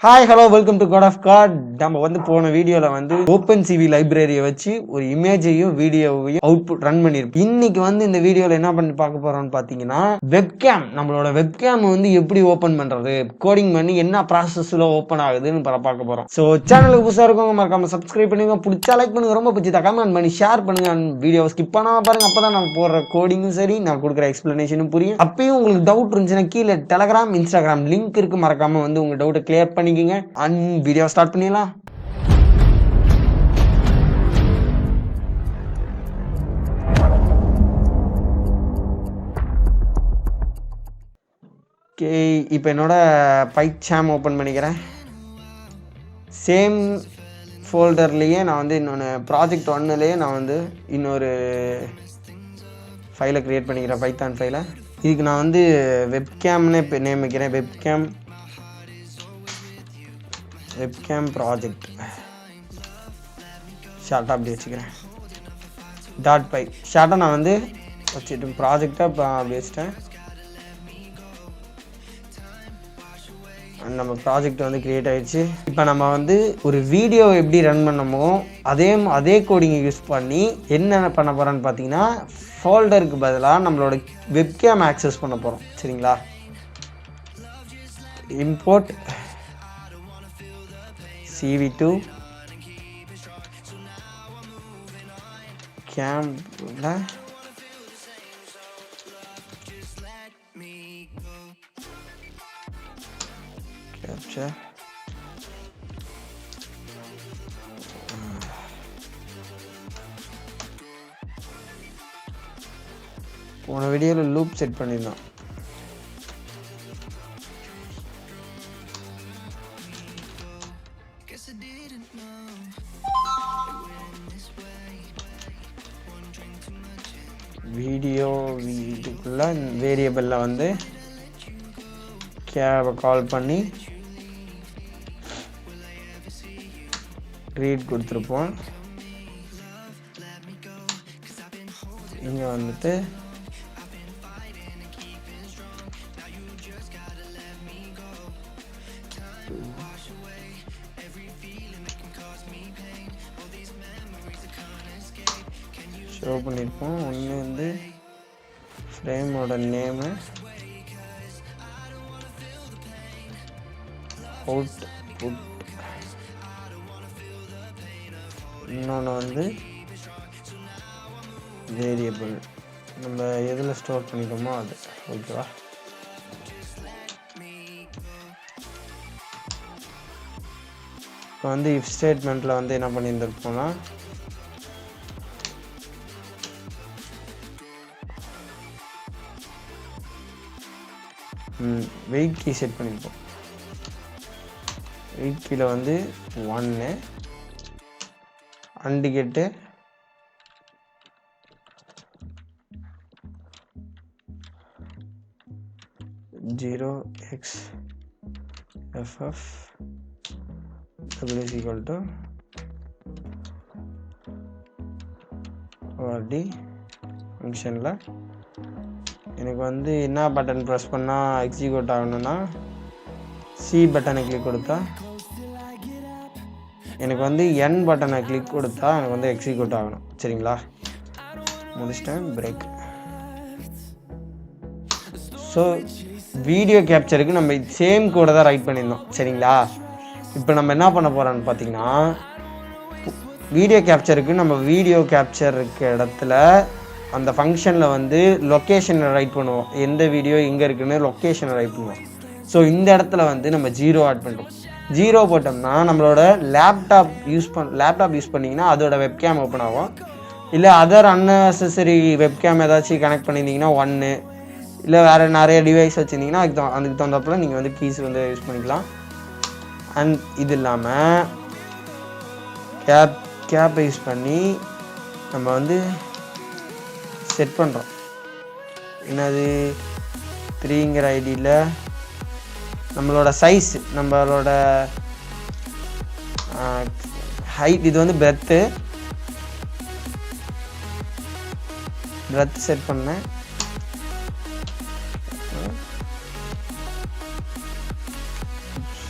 Hi, hello, welcome to God of God. நம்ம வந்து போன வீடியோல வந்து Opencv லைப்ரரியை வச்சு ஒரு இமேஜையும் வீடியோவையும் அவுட்புட் ரன் பண்ணிருப்போம். இன்னைக்கு வந்து இந்த வீடியோல என்ன பண்ணி பார்க்க போறோம்னு பாத்தீங்கன்னா வெப்கேம், நம்மளோட வெப்கேம் வந்து எப்படி ஓபன் பண்றது, கோடிங் பண்ணி என்ன ப்ராசஸ்ல ஓபன் ஆகுதுன்னு பார்க்க போறோம். சோ சேனலுக்கு புதுசா இருக்கவங்க மறக்காம சப்ஸ்கிரைப் பண்ணுங்க, பிடிச்சா லைக் பண்ணுங்க, ரொம்ப பிடிச்சா கமெண்ட் பண்ணி ஷேர் பண்ணுங்க, வீடியோவை ஸ்கிப் பண்ணாம பாருங்க. அப்பதான் நம்ம போடுற கோடிங்கும் சரி, நான் கொடுக்குற எக்ஸ்பிளனேஷனும் புரியும். அப்பயும் உங்களுக்கு டவுட் இருந்துச்சுன்னா கீழே டெலகிராம், இன்ஸ்டாகிராம் லிங்க் இருக்கு, மறக்காம வந்து உங்க டவுட்டை கிளியர் பண்ணிக்கங்க. அண்ட் வீடியோ ஸ்டார்ட் பண்ணிடலாம். ஓகே, இப்போ என்னோட பைச்சாம் ஓப்பன் பண்ணிக்கிறேன். சேம் ஃபோல்டர்லேயே நான் வந்து இன்னொன்று ப்ராஜெக்ட் 1லேயே நான் வந்து இன்னொரு ஃபைலை க்ரியேட் பண்ணிக்கிறேன், பைத்தான் ஃபைலை. இதுக்கு நான் வந்து வெப்கேம்னு இப்போ நேம் வைக்கிறேன். வெப்கேம் ப்ராஜெக்ட் ஷார்ட்டாக அப்படி வச்சுக்கிறேன். .py ஷார்ட்டாக நான் வந்து வச்சுட்டு ப்ராஜெக்டாக இப்போ அப்படி வச்சுட்டேன். நம்ம ப்ராஜெக்ட் வந்து க்ரியேட் ஆகிடுச்சு. இப்போ நம்ம வந்து ஒரு வீடியோ எப்படி ரன் பண்ணமோ அதே கோடிங் யூஸ் பண்ணி என்ன பண்ண போகிறோன்னு பார்த்தீங்கன்னா ஃபோல்டருக்கு பதிலாக நம்மளோட வெப்கேம் ஆக்சஸ் பண்ண போகிறோம். சரிங்களா? இம்போர்ட் CV2 கேம்ல கேப்சர் போன வீடியோவில் லூப் செட் பண்ணியிருந்தோம். வீடியோக்குள்ள வேரியபிளில் வந்து கேவை கால் பண்ணி ரீட் கொடுத்துருப்போம். இங்கே வந்துட்டு ஷோ பண்ணியிருப்போம். ஒன்று வந்து ஃப்ரேமோட நேமு, அவுட்புட், இன்னொன்று வந்து வேரியபிள் நம்ம எதில் ஸ்டோர் பண்ணிட்டோமோ அது. ஓகேவா? இப்போ வந்து இஃப் ஸ்டேட்மெண்ட்டில் வந்து என்ன பண்ணியிருந்திருப்போம்னா வெயிட் கீ செட் பண்ணியிருப்போம். வெயிட் கீழே வந்து 1 அண்டிகேட்டு (0x ff is equal to rd ஃபங்க்ஷனில் எனக்கு வந்து என்ன பட்டன் ப்ரெஸ் பண்ணால் எக்ஸிக்யூட் ஆகணும்னா சி பட்டனை கிளிக் கொடுத்தா, எனக்கு வந்து என் பட்டனை கிளிக் கொடுத்தா எனக்கு வந்து எக்ஸிக்யூட் ஆகணும். சரிங்களா? முடிச்சிட்டேன். பிரேக். ஸோ வீடியோ கேப்சருக்கு நம்ம சேம் கோடை தான் ரைட் பண்ணியிருந்தோம். சரிங்களா? இப்போ நம்ம என்ன பண்ண போகிறோன்னு பார்த்தீங்கன்னா வீடியோ கேப்சருக்கு நம்ம வீடியோ கேப்சர் இருக்க இடத்துல அந்த ஃபங்க்ஷனில் வந்து லொக்கேஷனை ரைட் பண்ணுவோம். எந்த வீடியோ எங்கே இருக்குன்னு லொக்கேஷனை ரைட் பண்ணுவோம். ஸோ இந்த இடத்துல வந்து நம்ம 0 ஆட் பண்ணுறோம். 0 போட்டோம்னா நம்மளோட லேப்டாப் யூஸ் பண்ணிங்கன்னா அதோட வெப்கேம் ஓப்பன் ஆகும். இல்லை அதர் அன்னெசரி வெப்கேம் ஏதாச்சும் கனெக்ட் பண்ணியிருந்தீங்கன்னா 1, இல்லை வேறு நிறைய டிவைஸ் வச்சுருந்தீங்கன்னா அதுக்கு தகுந்தப்பில் நீங்கள் வந்து கீஸ் வந்து யூஸ் பண்ணிக்கலாம். அண்ட் இது இல்லாமல் கேப்பை யூஸ் பண்ணி நம்ம வந்து செட் பண்ணுறோம். என்னது 3ங்கிற ஐடியில் நம்மளோட சைஸ், நம்மளோட ஹைட், இது வந்து பிரெத்து செட் பண்ணேன்.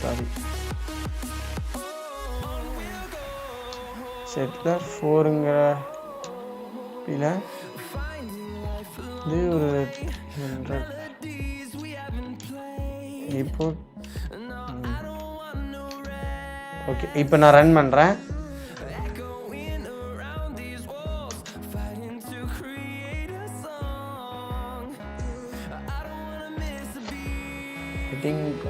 சாரி செட்டில் 4ங்கிற இல்லை இது ஒரு 100 இப்போ ஓகே. இப்போ நான் ரன் பண்ணுறேன். ஐ திங்க்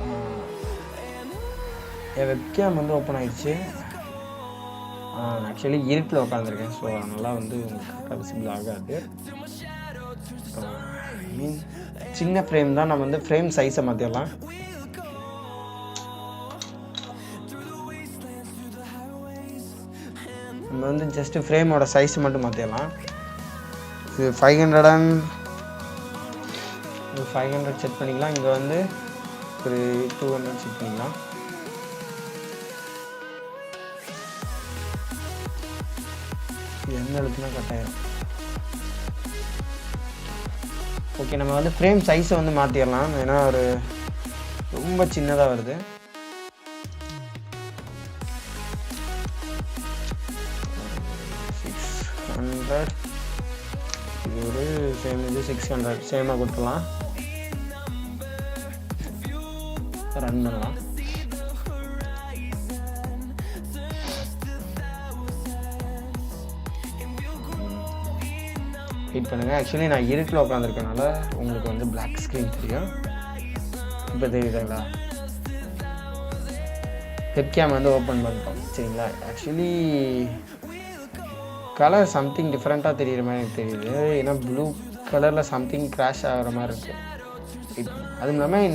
என் வெப்கேம் வந்து ஓப்பன் ஆகிடுச்சு. ஆக்சுவலி இருட்டில் உட்காந்துருக்கேன், ஸோ அதனால் வந்து உங்களுக்கு விசிபிள் ஆகாது. மீன் சின்ன ஃப்ரேம் தான். நம்ம வந்து ஃப்ரேம் சைஸை மாற்றிடலாம். நம்ம வந்து ஜஸ்ட்டு ஃப்ரேமோட சைஸ் மட்டும் மாற்றிடலாம். இது 500 செட் பண்ணிக்கலாம். இங்கே வந்து ஒரு 200 செட் பண்ணிக்கலாம். என்ன எழுத்துனா கட்டாயிரும். ஓகே, நம்ம வந்து ஃப்ரேம் சைஸை வந்து மாற்றிடலாம். ஏன்னா ஒரு ரொம்ப சின்னதாக வருது. இது ஒரு சேம், இது 600 சேமாக கொடுத்துடலாம். ரன் பண்ணலாம். வெயிட் பண்ணுங்கள். ஆக்சுவலி நான் இருட்டில் உட்காந்துருக்கனால உங்களுக்கு வந்து பிளாக் ஸ்க்ரீன் தெரியும். இப்போ தெரியுதுங்களா? வெப்கேம் வந்து ஓப்பன் பண்ணிட்டோம். சரிங்களா? ஆக்சுவலி கலர் சம்திங் டிஃப்ரெண்ட்டாக தெரிகிற மாதிரி எனக்கு தெரியுது. ஏன்னா ப்ளூ கலரில் சம்திங் க்ராஷ் ஆகிற மாதிரி இருக்குது. அதுவும் இல்லாமல்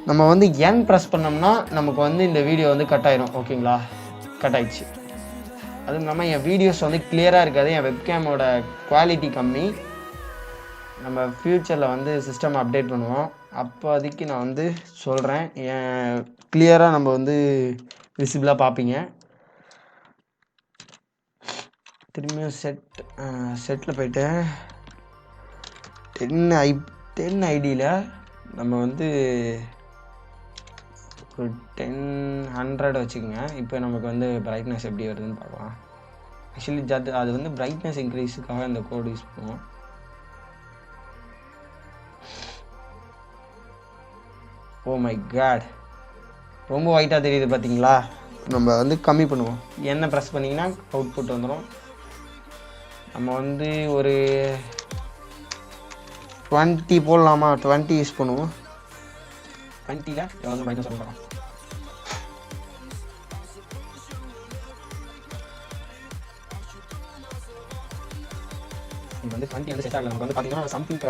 நம்ம வந்து என் ப்ரெஸ் பண்ணோம்னா நமக்கு வந்து இந்த வீடியோ வந்து கட் ஆயிரும். ஓகேங்களா? கட் ஆயிடுச்சு. அதுவும் இல்லாமல் என் வீடியோஸ் வந்து கிளியராக இருக்காது. என் வெப்கேமோட குவாலிட்டி கம்மி. நம்ம ஃப்யூச்சரில் வந்து சிஸ்டம் அப்டேட் பண்ணுவோம். அப்போ அதுக்கு நான் வந்து சொல்கிறேன். என் கிளியராக நம்ம வந்து விசிபிளாக பார்ப்பீங்க. திரும்பியும் செட்டில் போய்ட்டு 10 ஐடியில் நம்ம வந்து ஒரு 100 வச்சுக்கோங்க. இப்போ நமக்கு வந்து பிரைட்னஸ் எப்படி வருதுன்னு பார்க்கலாம். ஆக்சுவலி அது வந்து பிரைட்னஸ் இன்க்ரீஸுக்காக இந்த கோட் யூஸ் பண்ணுவோம். ஓ மை காட், ரொம்ப ஒயிட்டாக தெரியுது பார்த்தீங்களா? நம்ம வந்து கம்மி பண்ணுவோம். என்ன ப்ரெஸ் பண்ணிங்கன்னா அவுட்புட் வந்துடும். நம்ம வந்து ஒரு 20 போடலாமா? 20 யூஸ் பண்ணுவோம். 20ல் எவ்வளோ பைக் சொல்லலாம். இது வந்து 20 வந்து செட் ஆகல. நமக்கு வந்து பார்த்தீங்கன்னா சம்திங்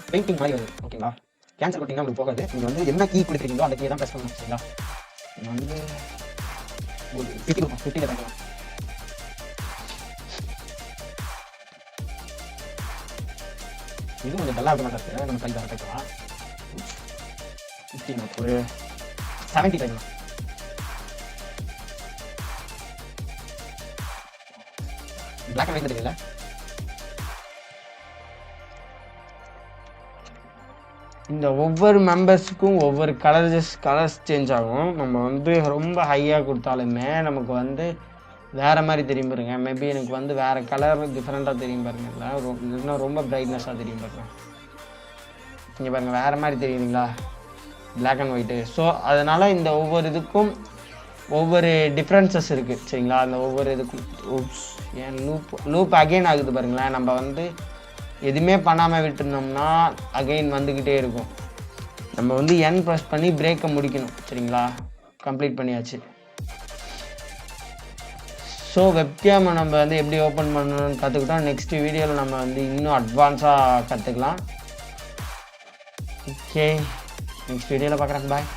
பெயிண்டிங் மாதிரி வருது. ஓகேங்களா? கேன்சல் பண்ணிங்கன்னா உங்களுக்கு போகாது. நீங்கள் வந்து என்ன கீ கொடுக்குறீங்களோ அந்த கீ தான் ப்ரெஸ் பண்ணணும். சரிங்களா? நம்ம வந்து ஒரு 50 தான். இது கொஞ்சம் டல்லாக இருக்க மாட்டாங்க. நம்ம கை தான் கைக்கலாம். 50 ஒரு 70 கைக்கலாம். பிளாக் அண்ட் ஒயிட் தெரியல. இந்த ஒவ்வொரு மெம்பர்ஸுக்கும் ஒவ்வொரு கலர்ஸ் சேஞ்ச் ஆகும். நம்ம வந்து ரொம்ப ஹையாக கொடுத்தாலுமே நமக்கு வந்து வேறு மாதிரி தெரியும் பாருங்க. மேபி எனக்கு வந்து வேறு கலர் டிஃப்ரெண்ட்டாக தெரியும் பாருங்க. இல்லை இன்னும் ரொம்ப பிரைட்னஸாக தெரியும் பாருங்க. இங்கே பாருங்கள், வேறு மாதிரி தெரியுதுங்களா? Black and white. ஸோ அதனால் இந்த ஒவ்வொரு இதுக்கும் ஒவ்வொரு டிஃப்ரென்சஸ் இருக்குது. சரிங்களா? அந்த ஒவ்வொரு இதுக்கும் ஏன் லூப் அகெயின் ஆகுது பாருங்களேன். நம்ம வந்து எதுவுமே பண்ணாமல் விட்டுருந்தோம்னா அகெயின் வந்துக்கிட்டே இருக்கும். நம்ம வந்து என் ப்ரெஸ் பண்ணி பிரேக்கை முடிக்கணும். சரிங்களா? கம்ப்ளீட் பண்ணியாச்சு. ஸோ வெப்கேமை நம்ம வந்து எப்படி ஓப்பன் பண்ணணும்னு கற்றுக்கிட்டோம். நெக்ஸ்ட் வீடியோவில் நம்ம வந்து இன்னும் அட்வான்ஸாக கற்றுக்கலாம். ஓகே, நெக்ஸ்ட் வீடியோவில் பார்க்குறேன். பாய்.